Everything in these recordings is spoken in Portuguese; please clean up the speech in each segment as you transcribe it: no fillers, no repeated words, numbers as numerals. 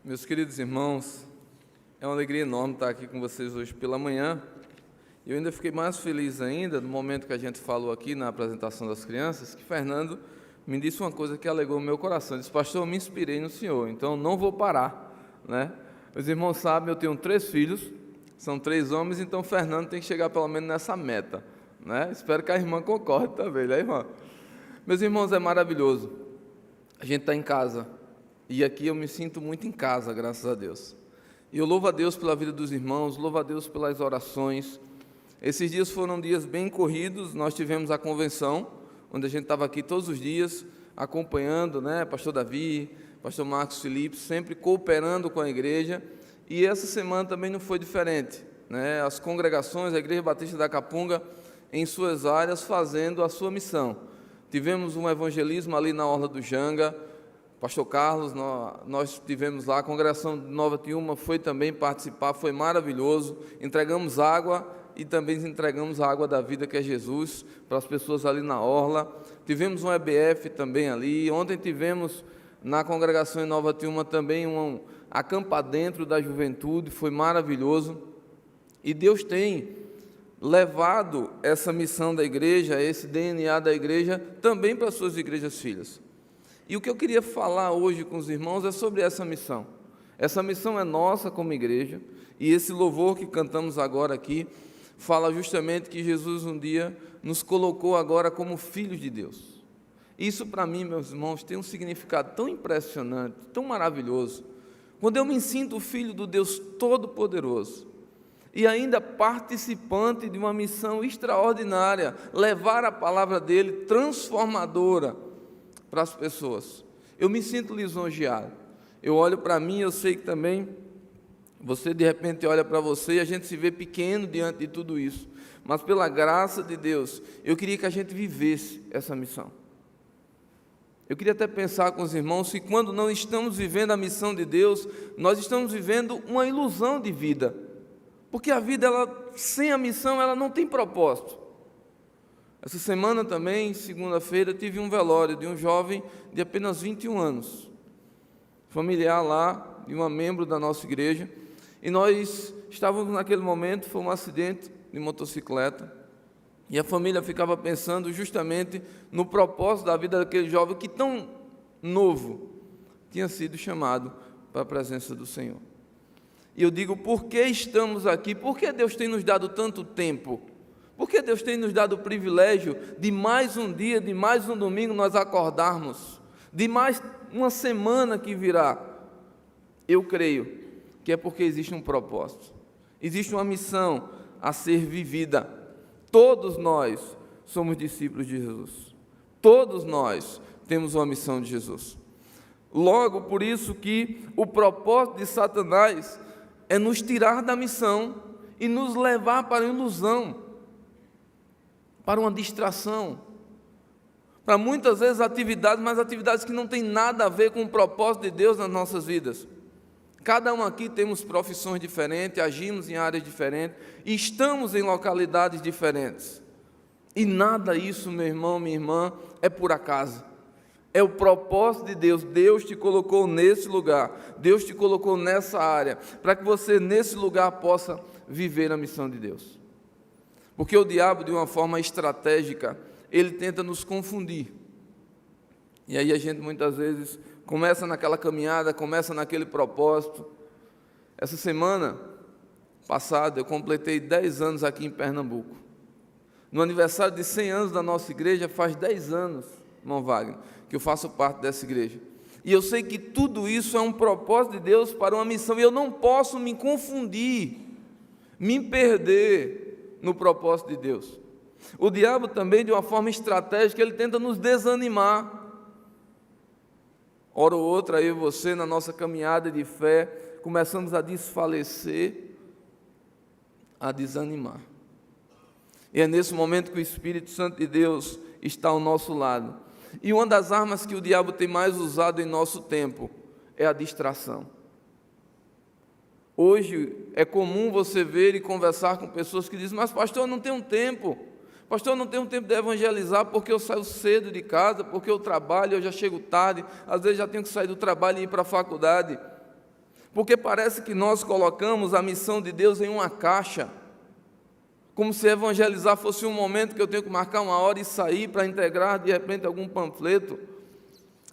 Meus queridos irmãos, é uma alegria enorme estar aqui com vocês hoje pela manhã. E eu ainda fiquei mais feliz ainda no momento que a gente falou aqui na apresentação das crianças, que Fernando me disse uma coisa que alegrou o meu coração. Ele disse: pastor, eu me inspirei no Senhor, então não vou parar, né? Os irmãos sabem, eu tenho 3 filhos, são 3 homens, então Fernando tem que chegar pelo menos nessa meta, né? Espero que a irmã concorde também, né, irmã? Meus irmãos, é maravilhoso. A gente está em casa. E aqui eu me sinto muito em casa, graças a Deus. E eu louvo a Deus pela vida dos irmãos, louvo a Deus pelas orações. Esses dias foram dias bem corridos, nós tivemos a convenção, onde a gente estava aqui todos os dias, acompanhando, né, pastor Davi, pastor Marcos Felipe, sempre cooperando com a igreja. E essa semana também não foi diferente, né? As congregações, a Igreja Batista da Capunga, em suas áreas, fazendo a sua missão. Tivemos um evangelismo ali na Orla do Janga. Pastor Carlos, nós tivemos lá, a congregação de Nova Tiúma foi também participar, foi maravilhoso. Entregamos água e também entregamos a água da vida, que é Jesus, para as pessoas ali na Orla. Tivemos um EBF também ali. Ontem tivemos na congregação em Nova Tiúma também um acampa dentro da juventude, foi maravilhoso. E Deus tem levado essa missão da igreja, esse DNA da igreja, também para as suas igrejas filhas. E o que eu queria falar hoje com os irmãos é sobre essa missão. Essa missão é nossa como igreja, e esse louvor que cantamos agora aqui fala justamente que Jesus um dia nos colocou agora como filhos de Deus. Isso para mim, meus irmãos, tem um significado tão impressionante, tão maravilhoso. Quando eu me sinto filho do Deus Todo-Poderoso, e ainda participante de uma missão extraordinária, levar a palavra dele transformadora para as pessoas, eu me sinto lisonjeado. Eu olho para mim, eu sei que também você de repente olha para você e a gente se vê pequeno diante de tudo isso, mas pela graça de Deus, eu queria que a gente vivesse essa missão. Eu queria até pensar com os irmãos se quando não estamos vivendo a missão de Deus, nós estamos vivendo uma ilusão de vida, porque a vida, sem a missão, ela não tem propósito. Essa semana também, segunda-feira, tive um velório de um jovem de apenas 21 anos, familiar lá, de uma membro da nossa igreja, e nós estávamos naquele momento, foi um acidente de motocicleta, e a família ficava pensando justamente no propósito da vida daquele jovem que tão novo tinha sido chamado para a presença do Senhor. E eu digo, por que estamos aqui? Por que Deus tem nos dado tanto tempo? Por que Deus tem nos dado o privilégio de mais um dia, de mais um domingo nós acordarmos, de mais uma semana que virá? Eu creio que é porque existe um propósito, existe uma missão a ser vivida. Todos nós somos discípulos de Jesus, todos nós temos uma missão de Jesus. Logo, por isso que o propósito de Satanás é nos tirar da missão e nos levar para a ilusão, para uma distração, para muitas vezes atividades, mas atividades que não têm nada a ver com o propósito de Deus nas nossas vidas. Cada um aqui temos profissões diferentes, agimos em áreas diferentes, e estamos em localidades diferentes. E nada isso, meu irmão, minha irmã, é por acaso. É o propósito de Deus. Deus te colocou nesse lugar, Deus te colocou nessa área, para que você nesse lugar possa viver a missão de Deus. Porque o diabo, de uma forma estratégica, ele tenta nos confundir. E aí a gente muitas vezes começa naquela caminhada, começa naquele propósito. Essa semana passada eu completei 10 anos aqui em Pernambuco. No aniversário de 100 anos da nossa igreja, faz 10 anos, irmão Wagner, que eu faço parte dessa igreja. E eu sei que tudo isso é um propósito de Deus para uma missão, e eu não posso me confundir, me perder no propósito de Deus. O diabo também, de uma forma estratégica, ele tenta nos desanimar. Hora ou outra, eu e você, na nossa caminhada de fé, começamos a desfalecer, a desanimar. E é nesse momento que o Espírito Santo de Deus está ao nosso lado. E uma das armas que o diabo tem mais usado em nosso tempo é a distração. Hoje é comum você ver e conversar com pessoas que dizem: mas pastor, eu não tenho tempo. Pastor, eu não tenho tempo de evangelizar porque eu saio cedo de casa, porque eu trabalho, eu já chego tarde, às vezes já tenho que sair do trabalho e ir para a faculdade. Porque parece que nós colocamos a missão de Deus em uma caixa, como se evangelizar fosse um momento que eu tenho que marcar uma hora e sair para integrar de repente algum panfleto.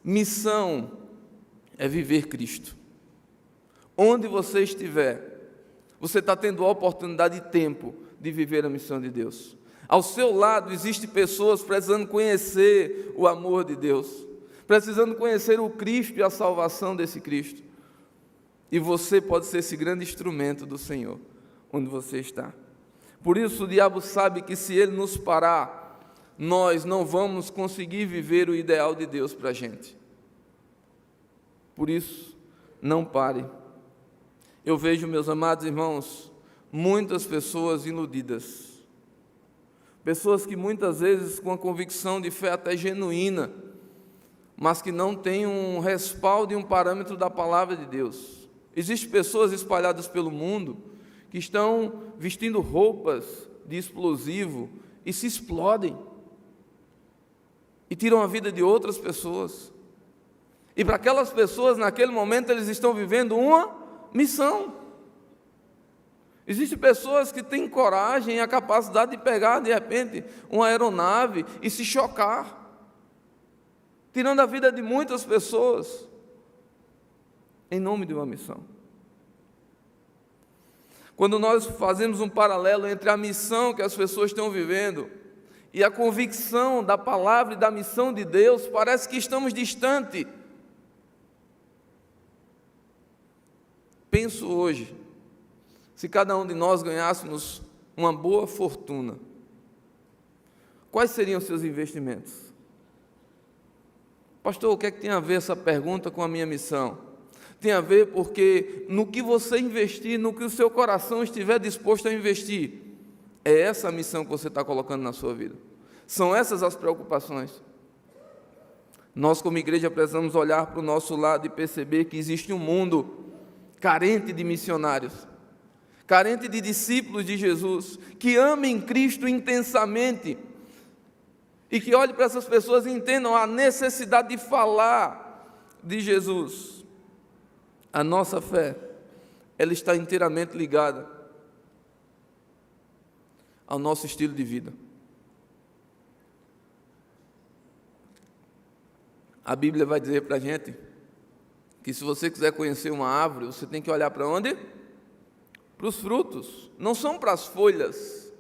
Missão é viver Cristo. Onde você estiver, você está tendo a oportunidade e tempo de viver a missão de Deus. Ao seu lado existem pessoas precisando conhecer o amor de Deus, precisando conhecer o Cristo e a salvação desse Cristo. E você pode ser esse grande instrumento do Senhor, onde você está. Por isso o diabo sabe que se ele nos parar, nós não vamos conseguir viver o ideal de Deus para a gente. Por isso, não pare. Eu vejo, meus amados irmãos, muitas pessoas iludidas. Pessoas que muitas vezes com a convicção de fé até genuína, mas que não têm um respaldo e um parâmetro da palavra de Deus. Existem pessoas espalhadas pelo mundo que estão vestindo roupas de explosivo e se explodem e tiram a vida de outras pessoas. E para aquelas pessoas, naquele momento, eles estão vivendo uma missão. Existem pessoas que têm coragem e a capacidade de pegar, de repente, uma aeronave e se chocar, tirando a vida de muitas pessoas, em nome de uma missão. Quando nós fazemos um paralelo entre a missão que as pessoas estão vivendo e a convicção da palavra e da missão de Deus, parece que estamos distantes. Penso hoje, se cada um de nós ganhássemos uma boa fortuna, quais seriam os seus investimentos? Pastor, o que é que tem a ver essa pergunta com a minha missão? Tem a ver porque no que você investir, no que o seu coração estiver disposto a investir, é essa a missão que você está colocando na sua vida. São essas as preocupações. Nós como igreja precisamos olhar para o nosso lado e perceber que existe um mundo carente de missionários, carente de discípulos de Jesus, que amem Cristo intensamente e que olhem para essas pessoas e entendam a necessidade de falar de Jesus. A nossa fé, ela está inteiramente ligada ao nosso estilo de vida. A Bíblia vai dizer para a gente que se você quiser conhecer uma árvore, você tem que olhar para onde? Para os frutos. Não são para as folhas,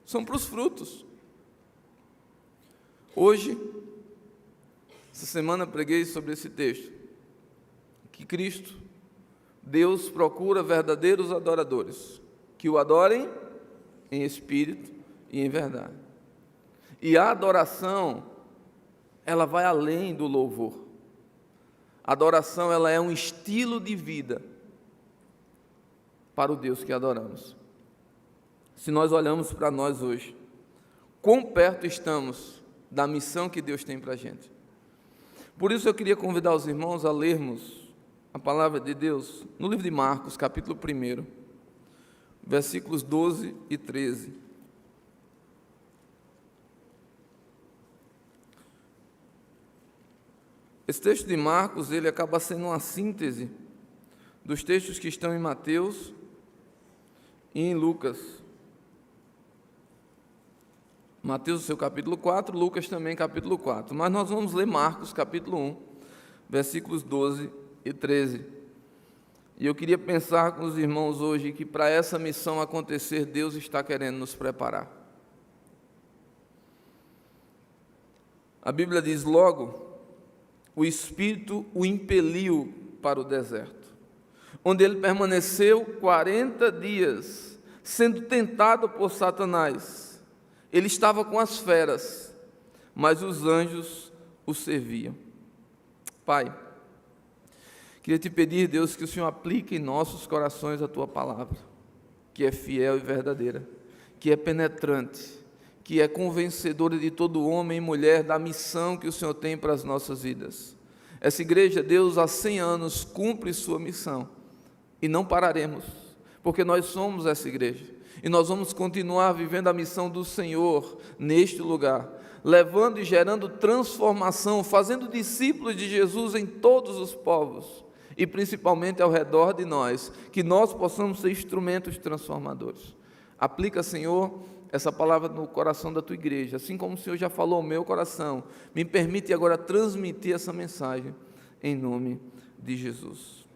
são para os frutos. Hoje, essa semana preguei sobre esse texto, que Cristo, Deus procura verdadeiros adoradores, que o adorem em espírito e em verdade. E a adoração, ela vai além do louvor. A adoração, ela é um estilo de vida para o Deus que adoramos. Se nós olhamos para nós hoje, quão perto estamos da missão que Deus tem para a gente. Por isso eu queria convidar os irmãos a lermos a palavra de Deus no livro de Marcos, capítulo 1, versículos 12 e 13. Esse texto de Marcos, ele acaba sendo uma síntese dos textos que estão em Mateus e em Lucas. Mateus, seu capítulo 4, Lucas também, capítulo 4. Mas nós vamos ler Marcos, capítulo 1, versículos 12 e 13. E eu queria pensar com os irmãos hoje que para essa missão acontecer, Deus está querendo nos preparar. A Bíblia diz: logo, o Espírito o impeliu para o deserto, onde ele permaneceu 40 dias, sendo tentado por Satanás. Ele estava com as feras, mas os anjos o serviam. Pai, queria te pedir, Deus, que o Senhor aplique em nossos corações a Tua palavra, que é fiel e verdadeira, que é penetrante, que é convencedora de todo homem e mulher da missão que o Senhor tem para as nossas vidas. Essa igreja, Deus, há 100 anos cumpre sua missão, e não pararemos, porque nós somos essa igreja, e nós vamos continuar vivendo a missão do Senhor neste lugar, levando e gerando transformação, fazendo discípulos de Jesus em todos os povos, e principalmente ao redor de nós, que nós possamos ser instrumentos transformadores. Aplica, Senhor, essa palavra no coração da tua igreja, assim como o Senhor já falou ao meu coração, me permite agora transmitir essa mensagem em nome de Jesus.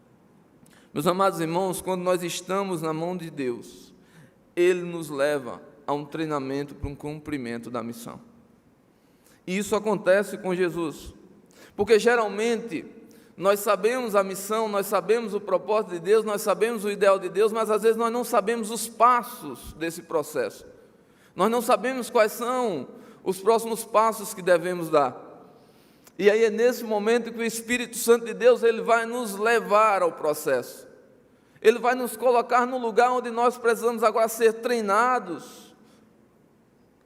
Meus amados irmãos, quando nós estamos na mão de Deus, Ele nos leva a um treinamento para um cumprimento da missão. E isso acontece com Jesus, porque geralmente nós sabemos a missão, nós sabemos o propósito de Deus, nós sabemos o ideal de Deus, mas às vezes nós não sabemos os passos desse processo. Nós não sabemos quais são os próximos passos que devemos dar. E aí é nesse momento que o Espírito Santo de Deus, ele vai nos levar ao processo. Ele vai nos colocar no lugar onde nós precisamos agora ser treinados,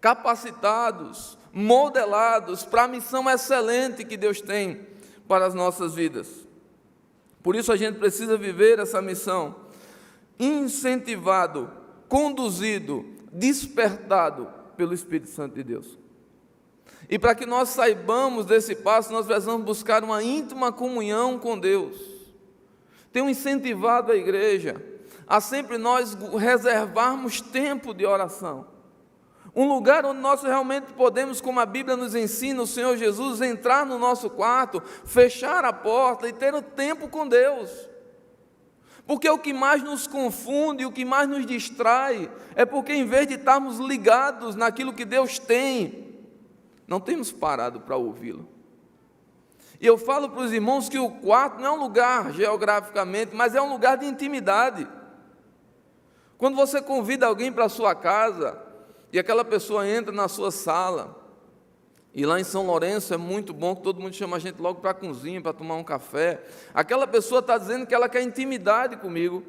capacitados, modelados para a missão excelente que Deus tem para as nossas vidas. Por isso a gente precisa viver essa missão incentivado, conduzido, despertado pelo Espírito Santo de Deus. E para que nós saibamos desse passo, nós precisamos buscar uma íntima comunhão com Deus. Tenho incentivado a igreja a sempre nós reservarmos tempo de oração. Um lugar onde nós realmente podemos, como a Bíblia nos ensina, o Senhor Jesus, entrar no nosso quarto, fechar a porta e ter o tempo com Deus. Porque o que mais nos confunde, o que mais nos distrai, é porque em vez de estarmos ligados naquilo que Deus tem, não temos parado para ouvi-lo. E eu falo para os irmãos que o quarto não é um lugar geograficamente, mas é um lugar de intimidade. Quando você convida alguém para a sua casa, e aquela pessoa entra na sua sala, e lá em São Lourenço é muito bom que todo mundo chama a gente logo para a cozinha, para tomar um café. Aquela pessoa está dizendo que ela quer intimidade comigo.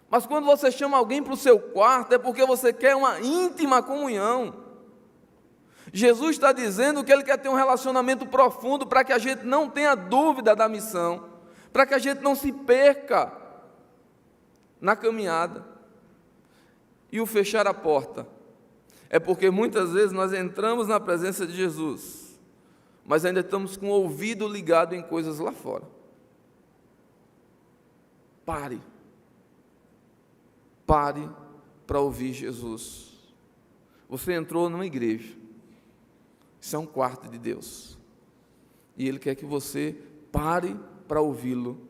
Mas quando você chama alguém para o seu quarto, é porque você quer uma íntima comunhão. Jesus está dizendo que Ele quer ter um relacionamento profundo para que a gente não tenha dúvida da missão, para que a gente não se perca na caminhada. E o fechar a porta é porque muitas vezes nós entramos na presença de Jesus, mas ainda estamos com o ouvido ligado em coisas lá fora. Pare para ouvir Jesus. Você entrou numa igreja, isso é um quarto de Deus, e Ele quer que você pare para ouvi-lo,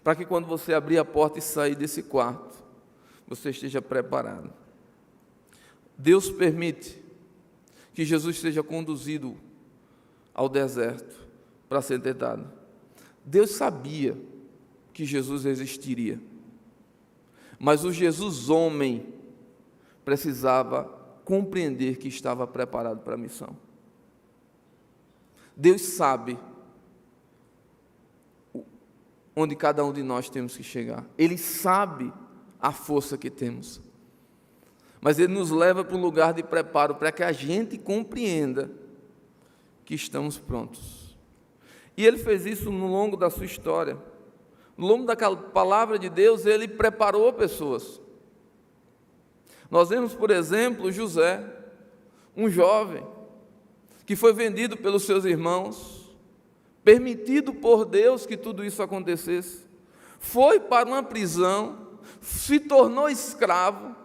para que quando você abrir a porta e sair desse quarto, você esteja preparado. Deus permite que Jesus seja conduzido ao deserto para ser tentado. Deus sabia que Jesus existiria, mas o Jesus homem precisava compreender que estava preparado para a missão. Deus sabe onde cada um de nós temos que chegar. Ele sabe a força que temos. Mas Ele nos leva para um lugar de preparo para que a gente compreenda que estamos prontos. E Ele fez isso no longo da sua história. No longo daquela palavra de Deus, Ele preparou pessoas. Nós vemos, por exemplo, José, um jovem, que foi vendido pelos seus irmãos, permitido por Deus que tudo isso acontecesse, foi para uma prisão, se tornou escravo,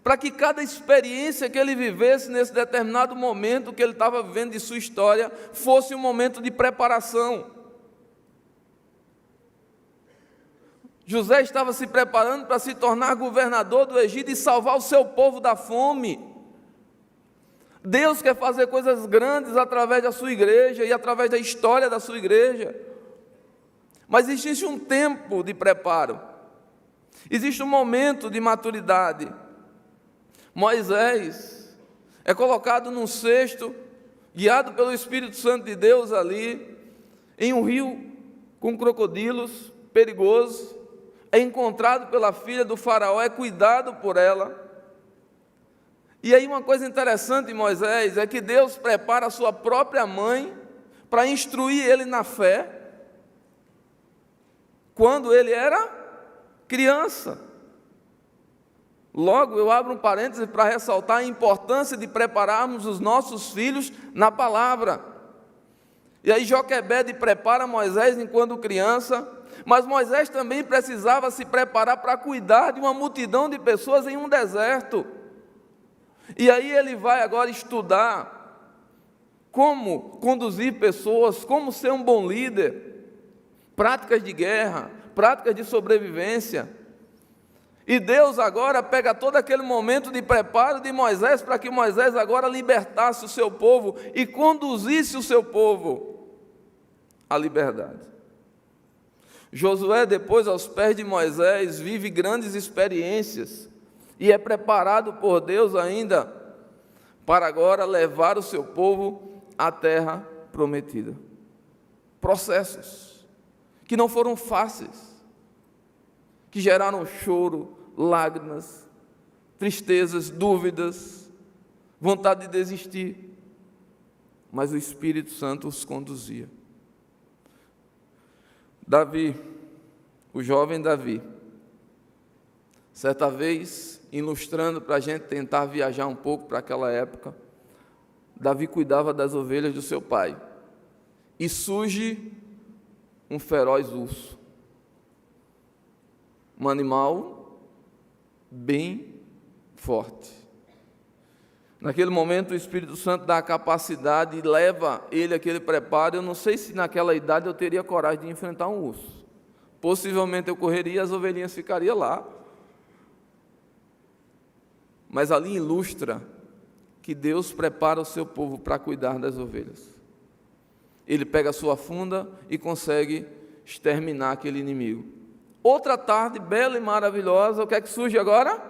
para que cada experiência que ele vivesse nesse determinado momento que ele estava vivendo de sua história, fosse um momento de preparação. José estava se preparando para se tornar governador do Egito e salvar o seu povo da fome. Deus quer fazer coisas grandes através da sua igreja e através da história da sua igreja. Mas existe um tempo de preparo. Existe um momento de maturidade. Moisés é colocado num cesto, guiado pelo Espírito Santo de Deus ali, em um rio com crocodilos, perigoso, é encontrado pela filha do faraó, é cuidado por ela. E aí uma coisa interessante em Moisés é que Deus prepara a sua própria mãe para instruir ele na fé, quando ele era criança. Logo, eu abro um parêntese para ressaltar a importância de prepararmos os nossos filhos na palavra. E aí Joquebede prepara Moisés enquanto criança, mas Moisés também precisava se preparar para cuidar de uma multidão de pessoas em um deserto. E aí ele vai agora estudar como conduzir pessoas, como ser um bom líder, práticas de guerra, práticas de sobrevivência. E Deus agora pega todo aquele momento de preparo de Moisés para que Moisés agora libertasse o seu povo e conduzisse o seu povo à liberdade. Josué, depois, aos pés de Moisés, vive grandes experiências e é preparado por Deus ainda para agora levar o seu povo à terra prometida. Processos que não foram fáceis, que geraram choro, lágrimas, tristezas, dúvidas, vontade de desistir, mas o Espírito Santo os conduzia. Davi, o jovem Davi, certa vez, ilustrando para a gente tentar viajar um pouco para aquela época, Davi cuidava das ovelhas do seu pai, e surge um feroz urso, um animal bem forte. Naquele momento o Espírito Santo dá a capacidade e leva ele aquele preparo. Eu não sei se naquela idade eu teria coragem de enfrentar um urso. Possivelmente eu correria e as ovelhinhas ficariam lá. Mas ali ilustra que Deus prepara o seu povo para cuidar das ovelhas. Ele pega a sua funda e consegue exterminar aquele inimigo. Outra tarde bela e maravilhosa, o que é que surge agora?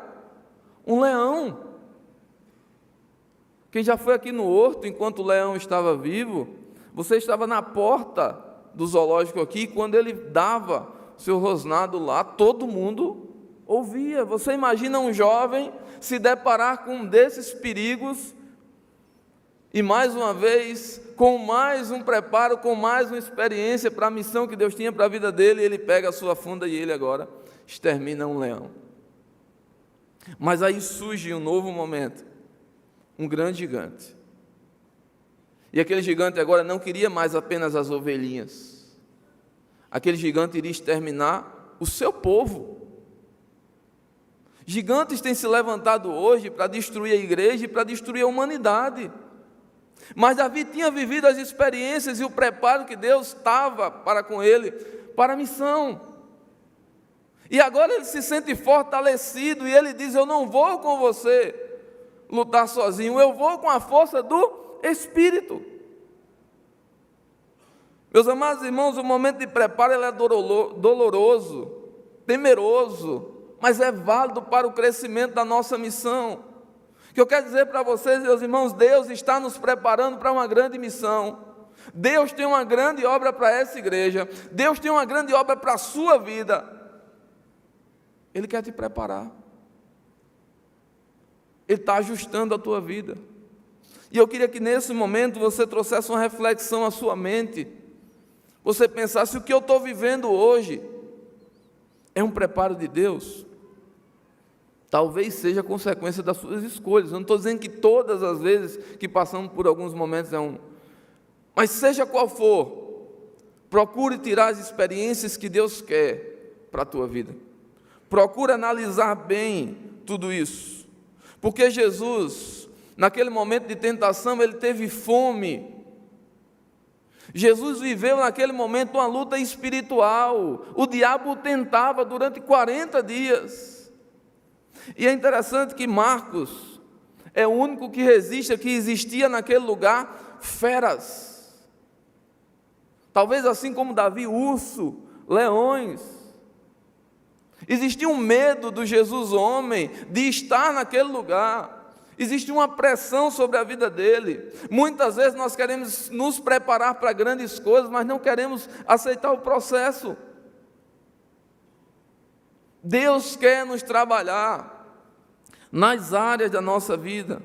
Um leão. Quem já foi aqui no horto enquanto o leão estava vivo, você estava na porta do zoológico aqui, quando ele dava seu rosnado lá, todo mundo ouvia. Você imagina um jovem se deparar com um desses perigos e mais uma vez, com mais um preparo, com mais uma experiência para a missão que Deus tinha para a vida dele, ele pega a sua funda e ele agora extermina um leão. Mas aí surge um novo momento, um grande gigante. E aquele gigante agora não queria mais apenas as ovelhinhas. Aquele gigante iria exterminar o seu povo. Gigantes têm se levantado hoje para destruir a igreja e para destruir a humanidade. Mas Davi tinha vivido as experiências e o preparo que Deus estava para com ele, para a missão. E agora ele se sente fortalecido e ele diz: eu não vou com você lutar sozinho, eu vou com a força do Espírito. Meus amados irmãos, o momento de preparo ele é doloroso, temeroso, mas é válido para o crescimento da nossa missão. O que eu quero dizer para vocês, meus irmãos, Deus está nos preparando para uma grande missão. Deus tem uma grande obra para essa igreja. Deus tem uma grande obra para a sua vida. Ele quer te preparar. Ele está ajustando a tua vida. E eu queria que nesse momento você trouxesse uma reflexão à sua mente. Você pensasse: o que eu estou vivendo hoje é um preparo de Deus? Talvez seja consequência das suas escolhas. Eu não estou dizendo que todas as vezes que passamos por alguns momentos é um. Mas seja qual for, procure tirar as experiências que Deus quer para a tua vida. Procure analisar bem tudo isso. Porque Jesus, naquele momento de tentação, ele teve fome. Jesus viveu naquele momento uma luta espiritual. O diabo o tentava durante 40 dias. E é interessante que Marcos é o único que registra que existia naquele lugar feras. Talvez assim como Davi, urso, leões. Existia um medo do Jesus homem de estar naquele lugar. Existe uma pressão sobre a vida dele. Muitas vezes nós queremos nos preparar para grandes coisas, mas não queremos aceitar o processo. Deus quer nos trabalhar nas áreas da nossa vida.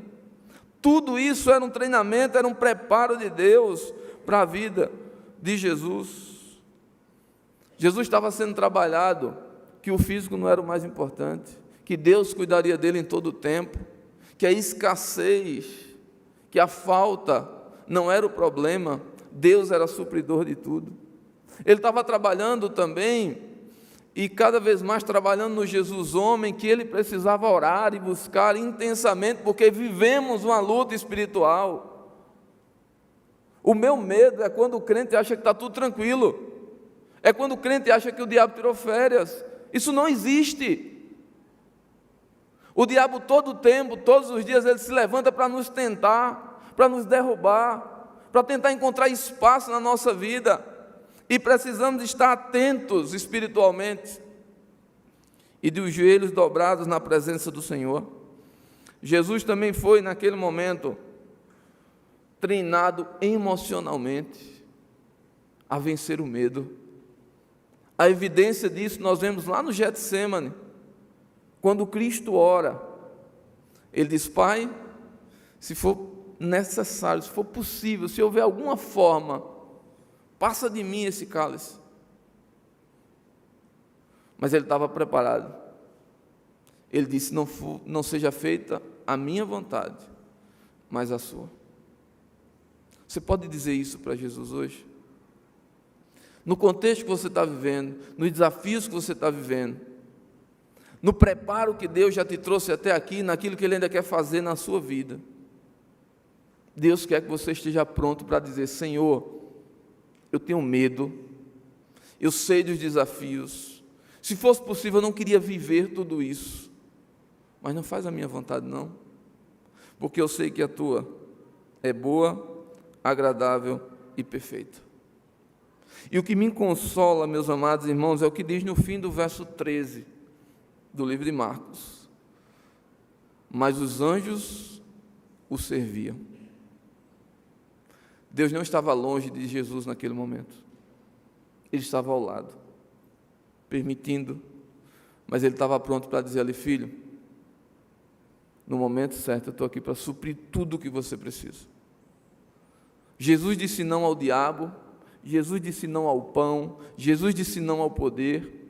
Tudo isso era um treinamento, era um preparo de Deus para a vida de Jesus. Jesus estava sendo trabalhado, que o físico não era o mais importante, que Deus cuidaria dele em todo o tempo, que a escassez, que a falta não era o problema. Deus era supridor de tudo. Ele estava trabalhando também, e cada vez mais trabalhando no Jesus homem, que ele precisava orar e buscar intensamente, porque vivemos uma luta espiritual. O meu medo é quando o crente acha que está tudo tranquilo, é quando o crente acha que o diabo tirou férias. Isso não existe. O diabo todo o tempo, todos os dias, ele se levanta para nos tentar, para nos derrubar, para tentar encontrar espaço na nossa vida, e precisamos estar atentos espiritualmente, e de os joelhos dobrados na presença do Senhor. Jesus também foi, naquele momento, treinado emocionalmente a vencer o medo. A evidência disso nós vemos lá no Getsêmani, quando Cristo ora, ele diz: Pai, se for necessário, se for possível, se houver alguma forma, passa de mim esse cálice. Mas ele estava preparado. Ele disse: não seja feita a minha vontade, mas a sua. Você pode dizer isso para Jesus hoje? No contexto que você está vivendo, nos desafios que você está vivendo, no preparo que Deus já te trouxe até aqui, naquilo que Ele ainda quer fazer na sua vida, Deus quer que você esteja pronto para dizer: Senhor, eu tenho medo, eu sei dos desafios, se fosse possível eu não queria viver tudo isso, mas não faz a minha vontade não, porque eu sei que a tua é boa, agradável e perfeita. E o que me consola, meus amados irmãos, é o que diz no fim do verso 13 do livro de Marcos: mas os anjos o serviam. Deus não estava longe de Jesus naquele momento, Ele estava ao lado, permitindo, mas Ele estava pronto para dizer ali: filho, no momento certo eu estou aqui para suprir tudo o que você precisa. Jesus disse não ao diabo, Jesus disse não ao pão, Jesus disse não ao poder,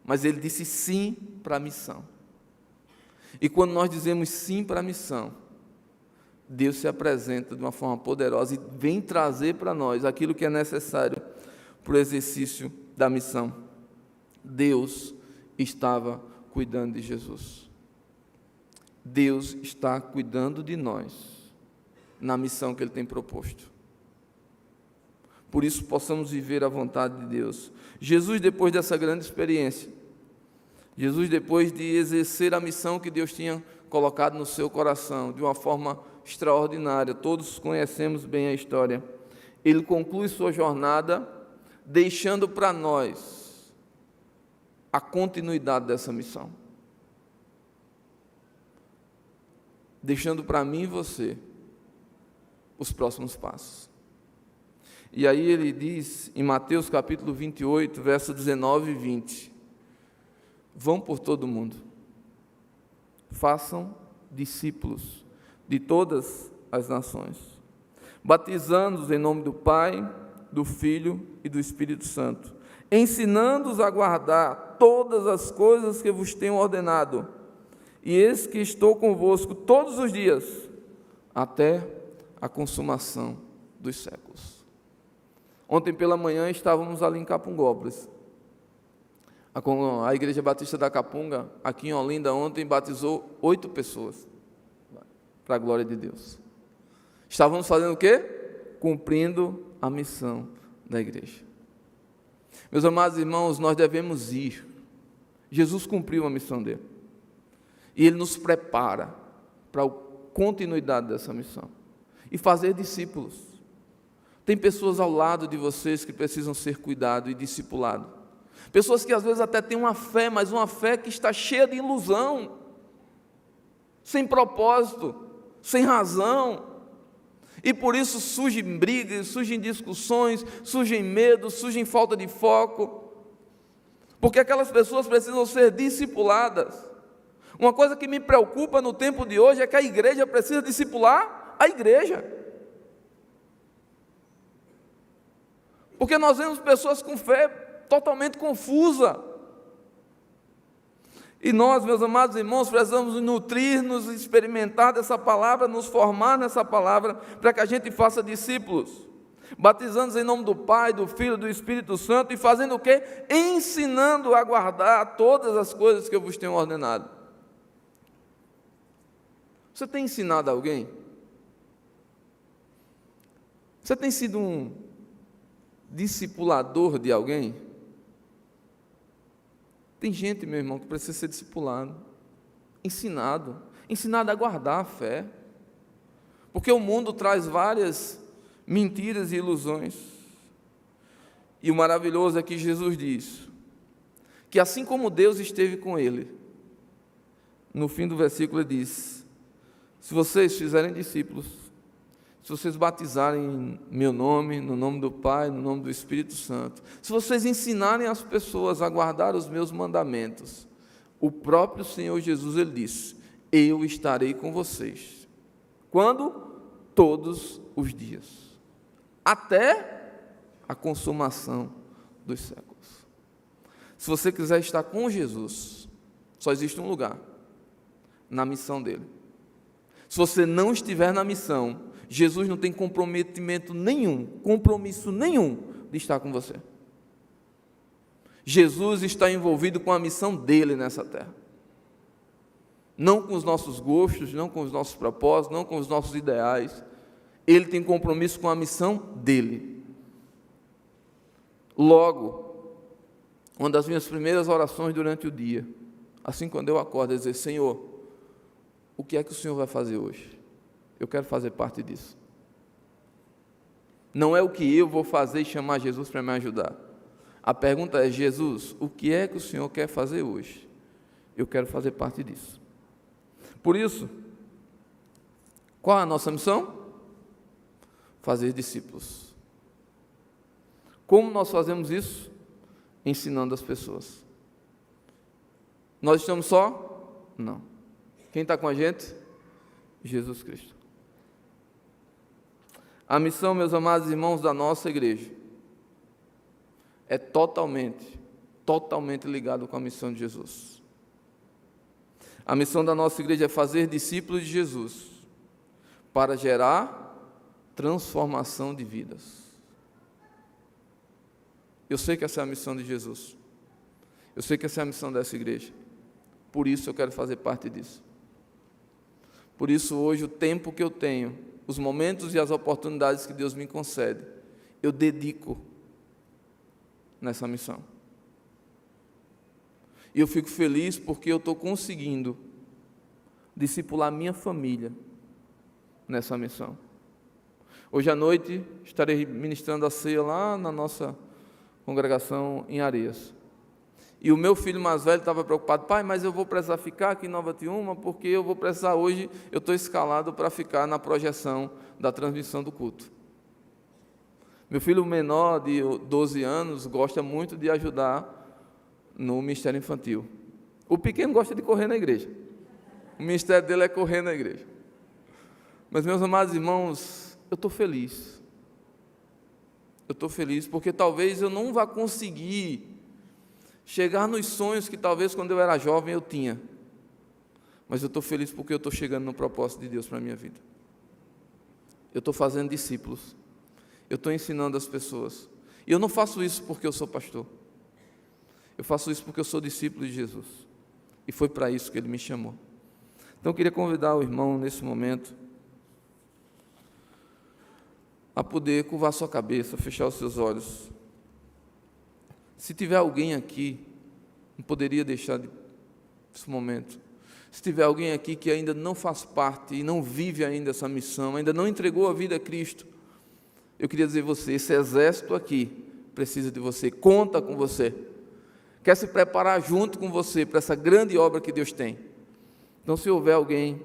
mas Ele disse sim para a missão. E quando nós dizemos sim para a missão, Deus se apresenta de uma forma poderosa e vem trazer para nós aquilo que é necessário para o exercício da missão. Deus estava cuidando de Jesus. Deus está cuidando de nós na missão que Ele tem proposto. Por isso possamos viver a vontade de Deus. Jesus, depois dessa grande experiência, Jesus, depois de exercer a missão que Deus tinha colocado no seu coração, de uma forma extraordinária, todos conhecemos bem a história, Ele conclui sua jornada, deixando para nós a continuidade dessa missão. Deixando para mim e você os próximos passos. E aí ele diz, em Mateus capítulo 28, versos 19 e 20, vão por todo o mundo, façam discípulos de todas as nações, batizando-os em nome do Pai, do Filho e do Espírito Santo, ensinando-os a guardar todas as coisas que vos tenho ordenado, e eis que estou convosco todos os dias, até a consumação dos séculos. Ontem pela manhã estávamos ali em Capungópolis. A Igreja Batista da Capunga, aqui em Olinda, ontem batizou 8 pessoas, para a glória de Deus. Estávamos fazendo o quê? Cumprindo a missão da igreja. Meus amados irmãos, nós devemos ir. Jesus cumpriu a missão dele. E Ele nos prepara para a continuidade dessa missão. E fazer discípulos. Tem pessoas ao lado de vocês que precisam ser cuidadas e discipuladas. Pessoas que às vezes até têm uma fé, mas uma fé que está cheia de ilusão, sem propósito, sem razão. E por isso surgem brigas, surgem discussões, surgem medos, surgem falta de foco. Porque aquelas pessoas precisam ser discipuladas. Uma coisa que me preocupa no tempo de hoje é que a igreja precisa discipular a igreja. Porque nós vemos pessoas com fé totalmente confusa. E nós, meus amados irmãos, precisamos nutrir-nos, experimentar dessa palavra, nos formar nessa palavra, para que a gente faça discípulos. batizando-os em nome do Pai, do Filho e do Espírito Santo, e fazendo o quê? Ensinando a guardar todas as coisas que eu vos tenho ordenado. Você tem ensinado alguém? Você tem sido um discipulador de alguém? Tem gente, meu irmão, que precisa ser discipulado, ensinado a guardar a fé, porque o mundo traz várias mentiras e ilusões, e o maravilhoso é que Jesus diz, que assim como Deus esteve com ele, no fim do versículo ele diz, se vocês fizerem discípulos, se vocês batizarem em meu nome, no nome do Pai, no nome do Espírito Santo, se vocês ensinarem as pessoas a guardar os meus mandamentos, o próprio Senhor Jesus, ele disse, eu estarei com vocês. Quando? Todos os dias, até a consumação dos séculos. Se você quiser estar com Jesus, só existe um lugar, na missão dele. Se você não estiver na missão, Jesus não tem comprometimento nenhum, compromisso nenhum de estar com você. Jesus está envolvido com a missão dele nessa terra. Não com os nossos gostos, não com os nossos propósitos, não com os nossos ideais. Ele tem compromisso com a missão dele. Logo, uma das minhas primeiras orações durante o dia, assim quando eu acordo, é dizer, Senhor, o que é que o Senhor vai fazer hoje? Eu quero fazer parte disso. Não é o que eu vou fazer e chamar Jesus para me ajudar. A pergunta é, Jesus, o que é que o Senhor quer fazer hoje? Eu quero fazer parte disso. Por isso, qual é a nossa missão? Fazer discípulos. Como nós fazemos isso? Ensinando as pessoas. Nós estamos só? Não. Quem está com a gente? Jesus Cristo. A missão, meus amados irmãos, da nossa igreja é totalmente ligado com a missão de Jesus. A missão da nossa igreja é fazer discípulos de Jesus para gerar transformação de vidas. Eu sei que essa é a missão de Jesus. Eu sei que essa é a missão dessa igreja. Por isso eu quero fazer parte disso. Por isso hoje o tempo que eu tenho, os momentos e as oportunidades que Deus me concede, eu dedico nessa missão. E eu fico feliz porque eu estou conseguindo discipular minha família nessa missão. Hoje à noite estarei ministrando a ceia lá na nossa congregação em Areias. E o meu filho mais velho estava preocupado, pai, mas eu vou precisar ficar aqui em Nova Tiúma, porque eu vou precisar hoje, eu estou escalado para ficar na projeção da transmissão do culto. Meu filho menor, de 12 anos, gosta muito de ajudar no ministério infantil. O pequeno gosta de correr na igreja. O ministério dele é correr na igreja. Mas, meus amados irmãos, eu estou feliz. Eu estou feliz porque talvez eu não vá conseguir chegar nos sonhos que talvez quando eu era jovem eu tinha. Mas eu estou feliz porque eu estou chegando no propósito de Deus para a minha vida. Eu estou fazendo discípulos. Eu estou ensinando as pessoas. E eu não faço isso porque eu sou pastor. Eu faço isso porque eu sou discípulo de Jesus. E foi para isso que Ele me chamou. Então eu queria convidar o irmão nesse momento a poder curvar sua cabeça, fechar os seus olhos. Se tiver alguém aqui, não poderia deixar esse momento. Se tiver alguém aqui que ainda não faz parte e não vive ainda essa missão, ainda não entregou a vida a Cristo, eu queria dizer a você, esse exército aqui precisa de você, conta com você, quer se preparar junto com você para essa grande obra que Deus tem. Então, se houver alguém,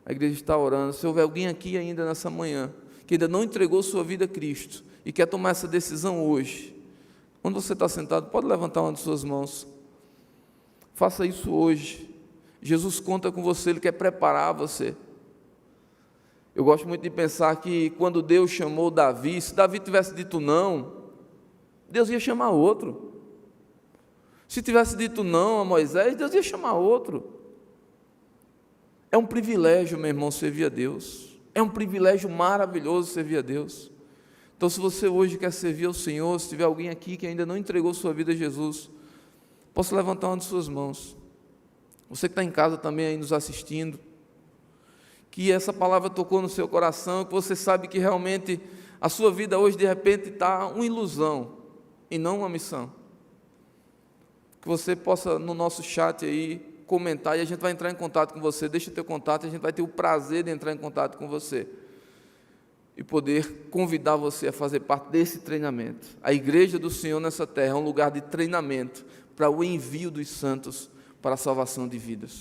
a igreja está orando, se houver alguém aqui ainda nessa manhã, que ainda não entregou sua vida a Cristo e quer tomar essa decisão hoje, onde você está sentado, pode levantar uma de suas mãos. Faça isso hoje. Jesus conta com você, Ele quer preparar você. Eu gosto muito de pensar que quando Deus chamou Davi, se Davi tivesse dito não, Deus ia chamar outro. Se tivesse dito não a Moisés, Deus ia chamar outro. É um privilégio, meu irmão, servir a Deus. É um privilégio maravilhoso servir a Deus. Então, se você hoje quer servir ao Senhor, se tiver alguém aqui que ainda não entregou sua vida a Jesus, posso levantar uma de suas mãos. Você que está em casa também aí nos assistindo, que essa palavra tocou no seu coração, que você sabe que realmente a sua vida hoje de repente está uma ilusão e não uma missão. Que você possa no nosso chat aí comentar e a gente vai entrar em contato com você. Deixa o teu contato, a gente vai ter o prazer de entrar em contato com você e poder convidar você a fazer parte desse treinamento. A igreja do Senhor nessa terra é um lugar de treinamento para o envio dos santos para a salvação de vidas.